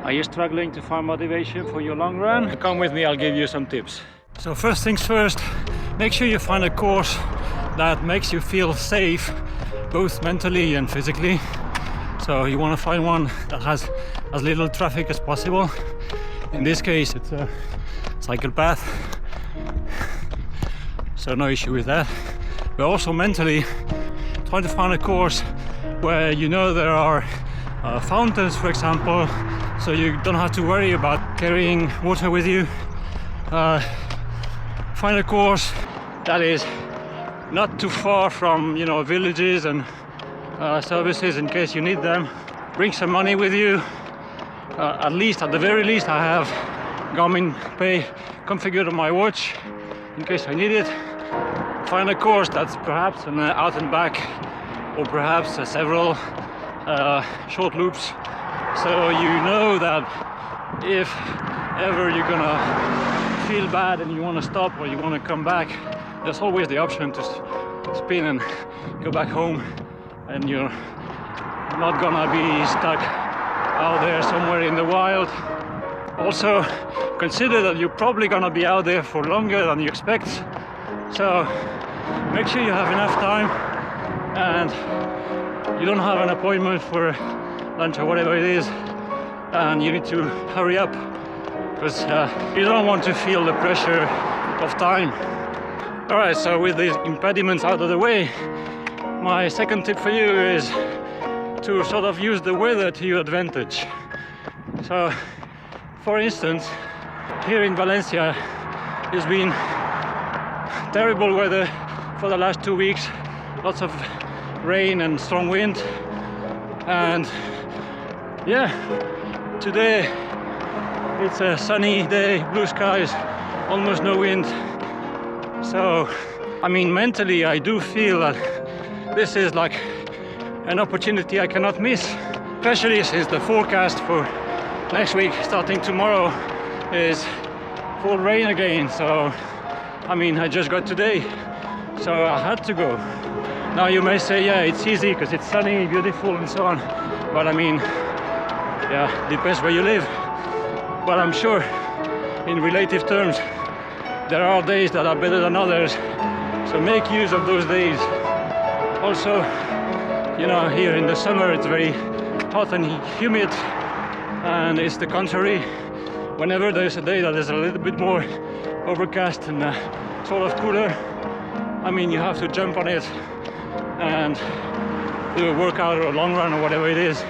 Are you struggling to find motivation for your long run? Come with me, I'll give you some tips. So first things first, make sure you find a course that makes you feel safe, both mentally and physically. So you want to find one that has as little traffic as possible. In this case, it's a cycle path, so no issue with that. But also mentally, try to find a course where you know there are fountains, for example, so you don't have to worry about carrying water with you. Find a course that is not too far from, villages and services in case you need them. Bring some money with you. At the very least, I have Garmin Pay configured on my watch in case I need it. Find a course that's perhaps an out and back, or perhaps several short loops, so you know that if ever you're gonna feel bad and you want to stop or you want to come back, there's always the option to spin and go back home, and you're not gonna be stuck out there somewhere in the wild. Also, consider that you're probably gonna be out there for longer than you expect, so make sure you have enough time and you don't have an appointment for lunch or whatever it is, and you need to hurry up because you don't want to feel the pressure of time. Alright, so with these impediments out of the way, my second tip for you is to sort of use the weather to your advantage. So, for instance, here in Valencia, it's been terrible weather for the last 2 weeks, lots of rain and strong wind, and yeah, today it's a sunny day, blue skies, almost no wind. So, mentally I do feel that this is like an opportunity I cannot miss, especially since the forecast for next week, starting tomorrow, is full rain again. So, I just got today, so I had to go. Now you may say, yeah, it's easy because it's sunny, beautiful and so on, but yeah, depends where you live. But I'm sure in relative terms there are days that are better than others, so make use of those days. Also, here in the summer it's very hot and humid, and it's the contrary. Whenever there's a day that is a little bit more overcast and sort of cooler, you have to jump on it and do a workout or a long run or whatever it is.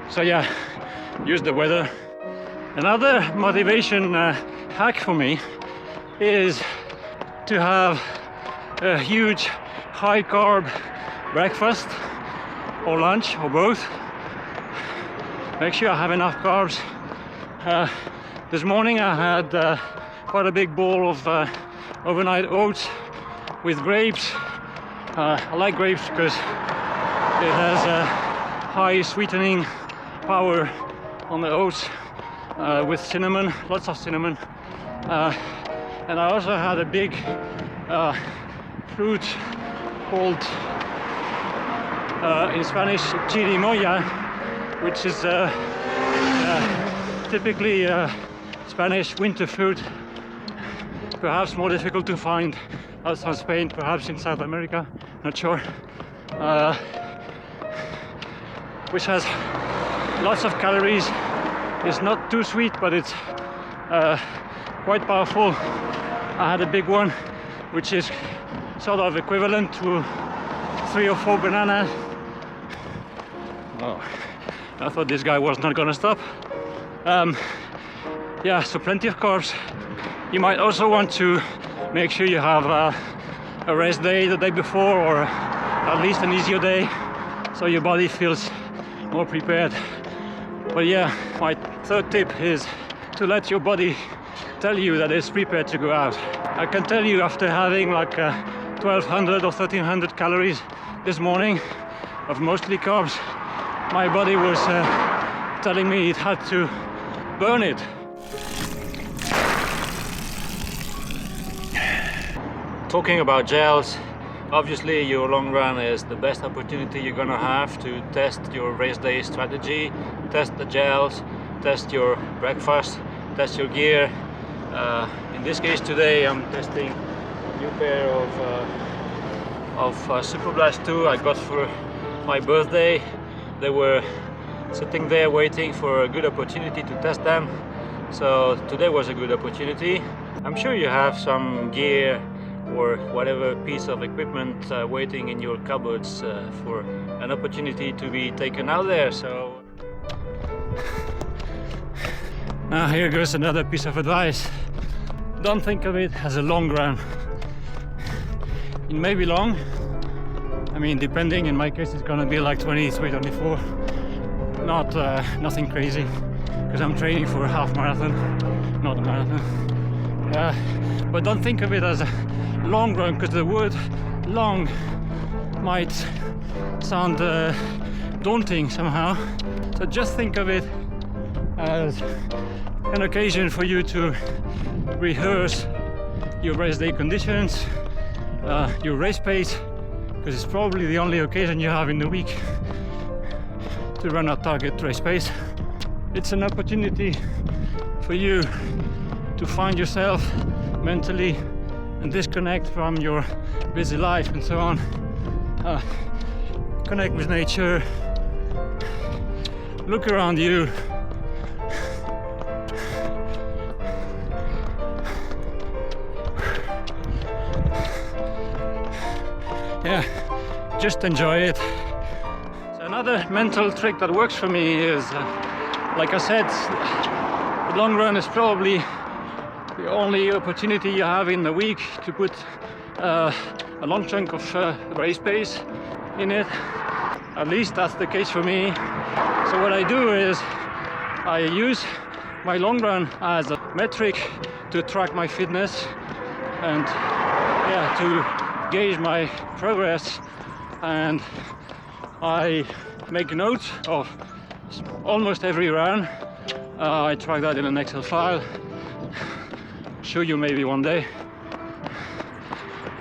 So yeah, use the weather. Another motivation hack for me is to have a huge high carb breakfast or lunch or both. Make sure I have enough carbs. This morning I had quite a big bowl of overnight oats with grapes. I like grapes because it has a high sweetening power on the oats, with cinnamon, lots of cinnamon. And I also had a big fruit called in Spanish chirimoya, which is typically Spanish winter fruit, perhaps more difficult to find outside Spain, perhaps in South America, not sure, which has lots of calories. It's not too sweet, but it's quite powerful. I had a big one, which is sort of equivalent to 3 or 4 bananas. Oh, I thought this guy was not gonna stop. Yeah, so plenty of carbs. You might also want to make sure you have a rest day the day before, or at least an easier day, so your body feels more prepared. But yeah, my third tip is to let your body tell you that it's prepared to go out. I can tell you, after having like 1200 or 1300 calories this morning of mostly carbs, my body was telling me it had to burn it. Talking about gels, Obviously, your long run is the best opportunity you're gonna have to test your race day strategy, test the gels, test your breakfast, test your gear. In this case today I'm testing a new pair of Superblast 2 I got for my birthday. They were sitting there waiting for a good opportunity to test them, so today was a good opportunity. I'm sure you have some gear or whatever piece of equipment waiting in your cupboards for an opportunity to be taken out there. So now here goes another piece of advice. Don't think of it as a long run. It may be long, I mean, depending, in my case it's gonna be like 23, 24. Not nothing crazy, because I'm training for a half marathon, not a marathon. But don't think of it as a long run, because the word long might sound daunting somehow. So just think of it as an occasion for you to rehearse your race day conditions, your race pace, because it's probably the only occasion you have in the week to run a target race pace. It's an opportunity for you to find yourself mentally and disconnect from your busy life and so on. Connect with nature, look around you. Yeah, just enjoy it. So another mental trick that works for me is, like I said, the long run is probably the only opportunity you have in the week to put a long chunk of race pace in it. At least that's the case for me. So what I do is I use my long run as a metric to track my fitness and to gauge my progress, and I make notes of almost every run. I track that in an Excel file. Show you maybe one day.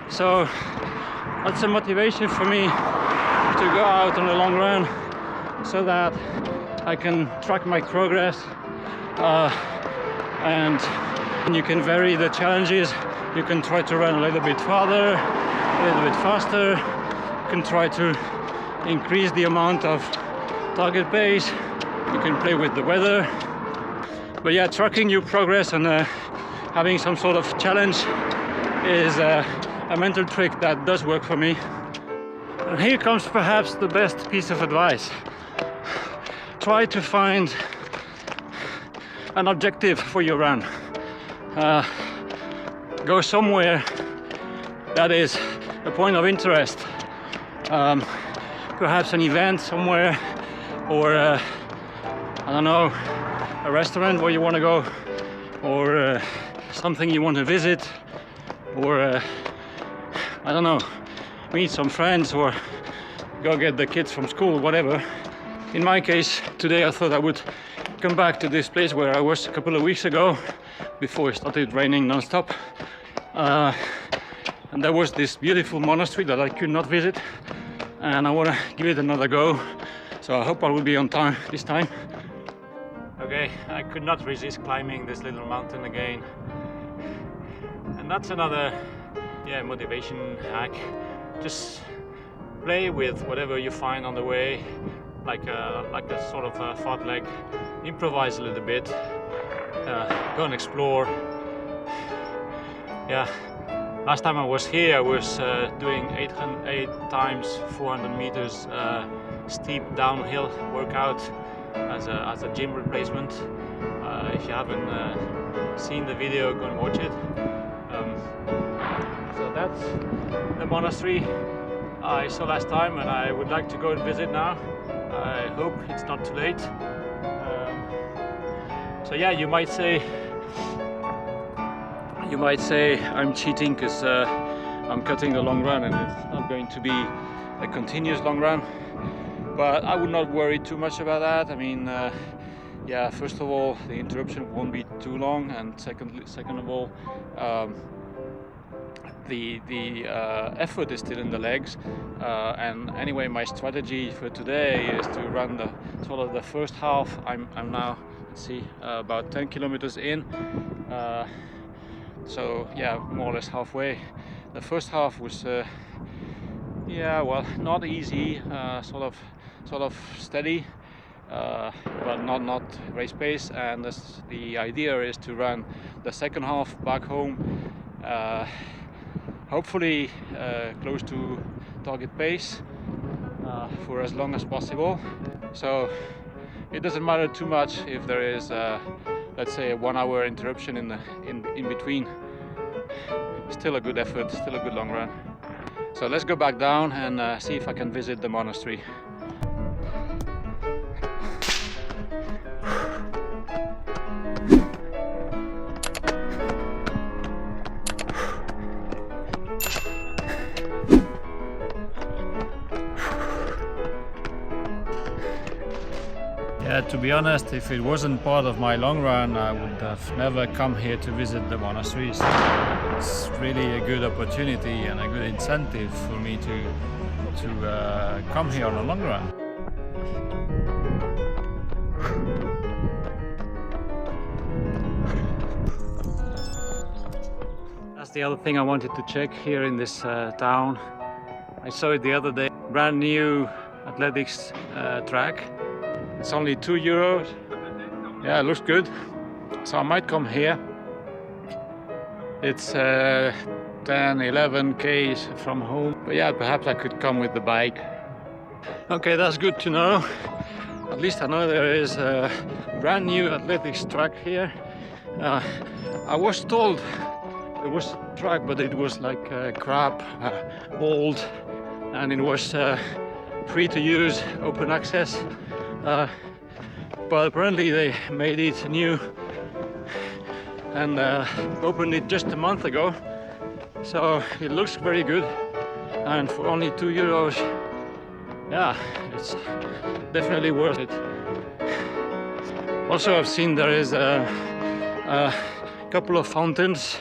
So that's a motivation for me to go out on a long run, so that I can track my progress, and you can vary the challenges. You can try to run a little bit farther, a little bit faster. You can try to increase the amount of target pace. You can play with the weather. But yeah, tracking your progress and having some sort of challenge is a mental trick that does work for me. And here comes perhaps the best piece of advice. Try to find an objective for your run. Go somewhere that is a point of interest. Perhaps an event somewhere, or I don't know, a restaurant where you want to go, or something you want to visit, or I don't know, meet some friends, or go get the kids from school, whatever. In my case, today I thought I would come back to this place where I was a couple of weeks ago, before it started raining non-stop. And there was this beautiful monastery that I could not visit, and I want to give it another go. So I hope I will be on time this time. Okay, I could not resist climbing this little mountain again. And that's another motivation hack. Just play with whatever you find on the way, like a sort of a fartlek. Improvise a little bit. Go and explore. Yeah. Last time I was here, I was doing 8 times 400 meters steep downhill workout as a gym replacement. If you haven't seen the video, go and watch it. So that's the monastery I saw last time, and I would like to go and visit now. I hope it's not too late. So yeah, you might say I'm cheating because I'm cutting the long run and it's not going to be a continuous long run, but I would not worry too much about that. I mean, first of all, the interruption won't be too long, and second of all, the effort is still in the legs, and anyway, my strategy for today is to run the sort of the first half. I'm now, let's see, about 10 kilometers in, so yeah, more or less halfway. The first half was yeah, well, not easy, sort of steady, but not race pace. And the idea is to run the second half back home, hopefully close to target pace, for as long as possible. So it doesn't matter too much if there is let's say a 1 hour interruption in between. Still a good effort, still a good long run. So let's go back down and see if I can visit the monastery. Yeah, to be honest, if it wasn't part of my long run, I would have never come here to visit the monasteries. It's really a good opportunity and a good incentive for me to come here on a long run. That's the other thing I wanted to check here in this town. I saw it the other day, brand new athletics track. It's only €2. Yeah, it looks good. So I might come here. It's 10-11 k's from home. But yeah, perhaps I could come with the bike. Okay, that's good to know. At least I know there is a brand new athletics track here. I was told it was a track, but it was like crap, old, and it was free to use, open access. But apparently they made it new and opened it just a month ago, so it looks very good, and for only €2, yeah, it's definitely worth it. Also, I've seen there is a couple of fountains,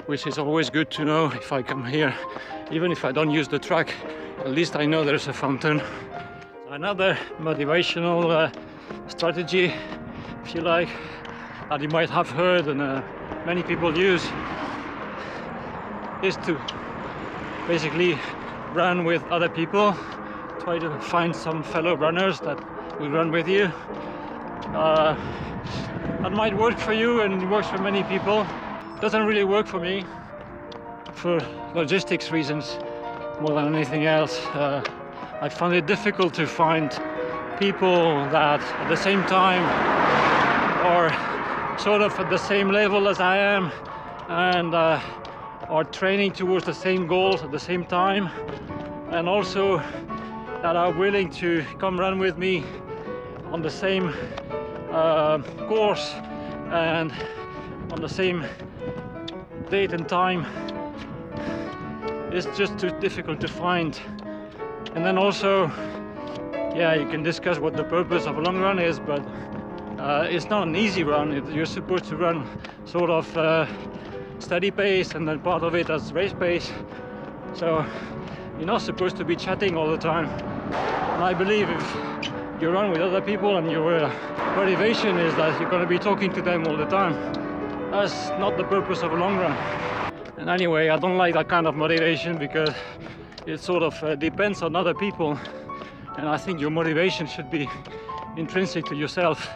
which is always good to know if I come here. Even if I don't use the track, at least I know there's a fountain. Another motivational strategy, if you like, that you might have heard and many people use, is to basically run with other people. Try to find some fellow runners that will run with you. That might work for you, and it works for many people. Doesn't really work for me for logistics reasons more than anything else. I found it difficult to find people that at the same time are sort of at the same level as I am and are training towards the same goals at the same time, and also that are willing to come run with me on the same course and on the same date and time. It's just too difficult to find. And then also, yeah, you can discuss what the purpose of a long run is, but it's not an easy run. You're supposed to run sort of steady pace, and then part of it as race pace. So you're not supposed to be chatting all the time. And I believe if you run with other people and your motivation is that you're going to be talking to them all the time, that's not the purpose of a long run. And anyway, I don't like that kind of motivation, because it sort of depends on other people, and I think your motivation should be intrinsic to yourself.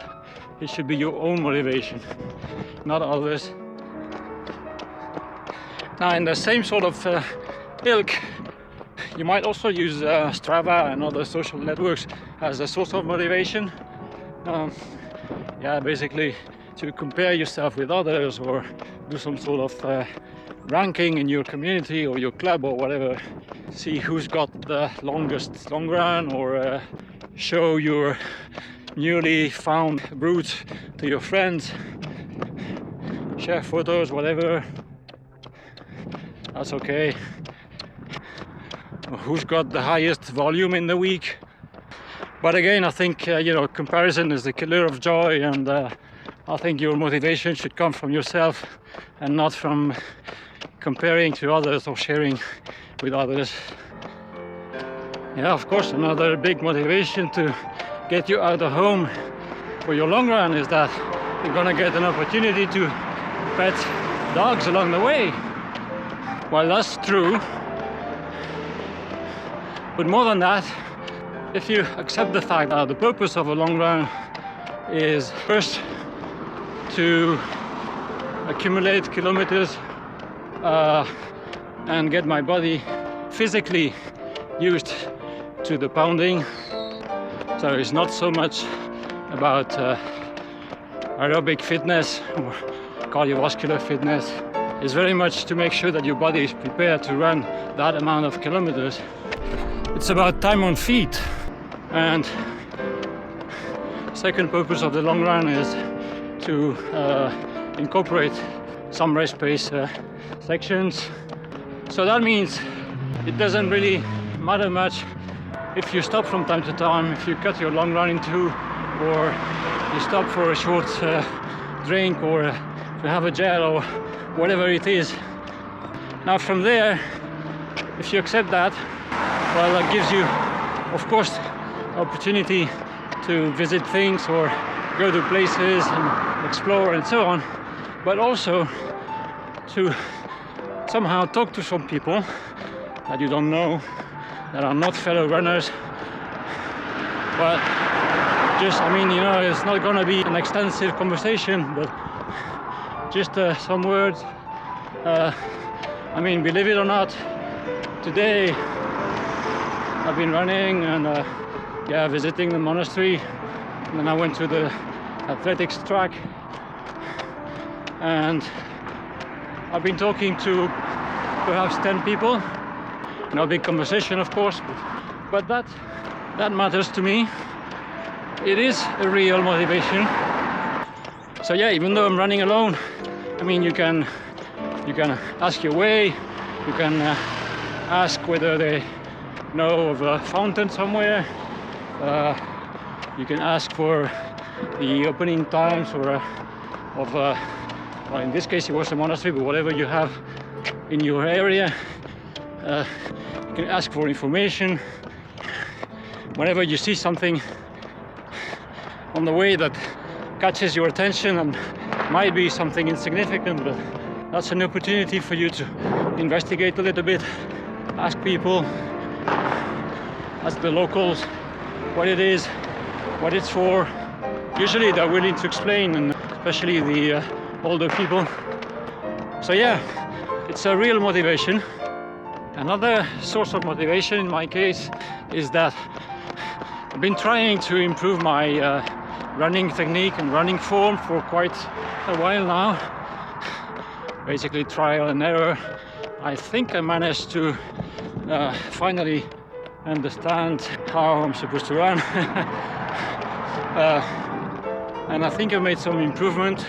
It should be your own motivation, not others. Now, in the same sort of ilk, you might also use Strava and other social networks as a source of motivation. Yeah, basically to compare yourself with others, or do some sort of ranking in your community or your club or whatever. See who's got the longest long run, or show your newly found route to your friends, share photos, whatever. That's okay. Who's got the highest volume in the week. But again, I think you know, comparison is the killer of joy, and I think your motivation should come from yourself and not from comparing to others or sharing with others. Yeah, of course, another big motivation to get you out of home for your long run is that you're gonna get an opportunity to pet dogs along the way. Well, that's true, but more than that, if you accept the fact that the purpose of a long run is first to accumulate kilometers and get my body physically used to the pounding, so it's not so much about aerobic fitness or cardiovascular fitness. It's very much to make sure that your body is prepared to run that amount of kilometers. It's about time on feet. And second purpose of the long run is to incorporate some rest pace sections. So that means it doesn't really matter much if you stop from time to time, if you cut your long run in two, or you stop for a short drink, or to have a gel, or whatever it is. Now from there, if you accept that, well, that gives you, of course, opportunity to visit things or go to places and explore and so on, but also to somehow talk to some people that you don't know, that are not fellow runners. But just, I mean, you know, it's not gonna be an extensive conversation, but just some words. I mean, believe it or not, today I've been running and yeah, visiting the monastery, and then I went to the athletics track, and I've been talking to perhaps 10 people. No big conversation, of course, but that matters to me. It is a real motivation. So yeah, even though I'm running alone, I mean, you can ask your way, you can ask whether they know of a fountain somewhere. You can ask for the opening times or well, in this case it was a monastery, but whatever you have in your area. You can ask for information. Whenever you see something on the way that catches your attention and might be something insignificant, but that's an opportunity for you to investigate a little bit, ask people, ask the locals what it is, what it's for. Usually they're willing to explain, and especially the older people. So yeah, it's a real motivation. Another source of motivation in my case is that I've been trying to improve my running technique and running form for quite a while now. Basically trial and error. I think I managed to finally understand how I'm supposed to run. And I think I made some improvement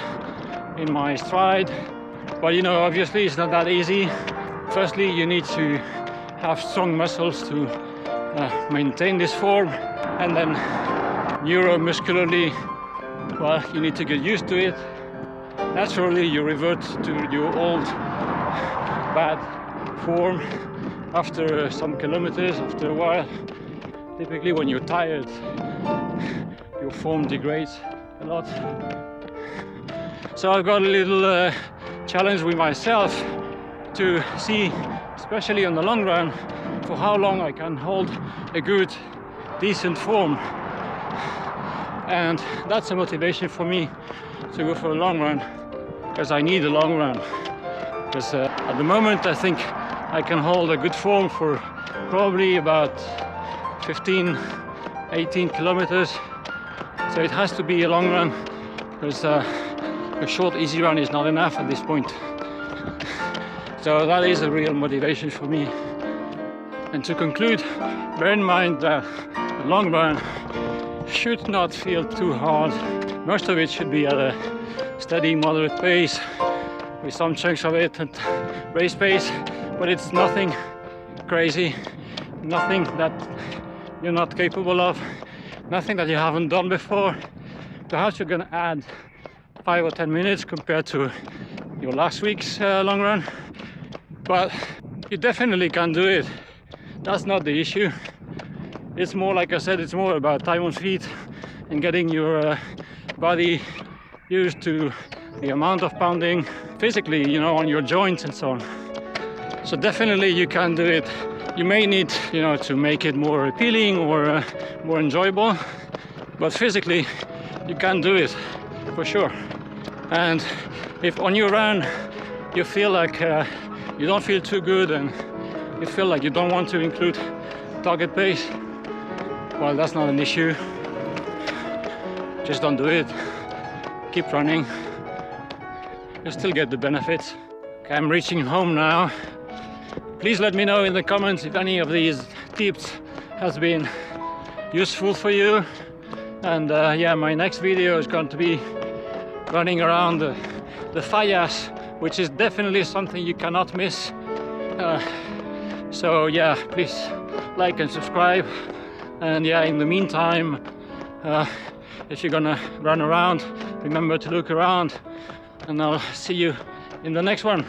in my stride. But you know, obviously it's not that easy. Firstly, you need to have strong muscles to maintain this form, and then neuromuscularly, well, you need to get used to it. Naturally, you revert to your old bad form after some kilometers, after a while. Typically, when you're tired, your form degrades a lot. So I've got a little challenge with myself to see, especially on the long run, for how long I can hold a good, decent form. And that's a motivation for me to go for a long run, because I need a long run. Because at the moment I think I can hold a good form for probably about 15, 18 kilometers. So it has to be a long run, because a short, easy run is not enough at this point. So that is a real motivation for me. And to conclude, bear in mind that a long run should not feel too hard. Most of it should be at a steady, moderate pace, with some chunks of it at race pace, but it's nothing crazy, nothing that you're not capable of, nothing that you haven't done before. Perhaps you're gonna add 5 or 10 minutes compared to your last week's long run, but you definitely can do it. That's not the issue. It's more, like I said, it's more about time on feet and getting your body used to the amount of pounding physically, you know, on your joints and so on. So definitely you can do it. You may need, you know, to make it more appealing or more enjoyable, but physically you can do it for sure. And if on your run you feel like you don't feel too good and you feel like you don't want to include target pace, well, that's not an issue. Just don't do it. Keep running. You still get the benefits. Okay, I'm reaching home now. Please let me know in the comments if any of these tips has been useful for you. And yeah, my next video is going to be running around the fallas, which is definitely something you cannot miss. So yeah, please like and subscribe. And yeah, in the meantime, if you're gonna run around, remember to look around, and I'll see you in the next one.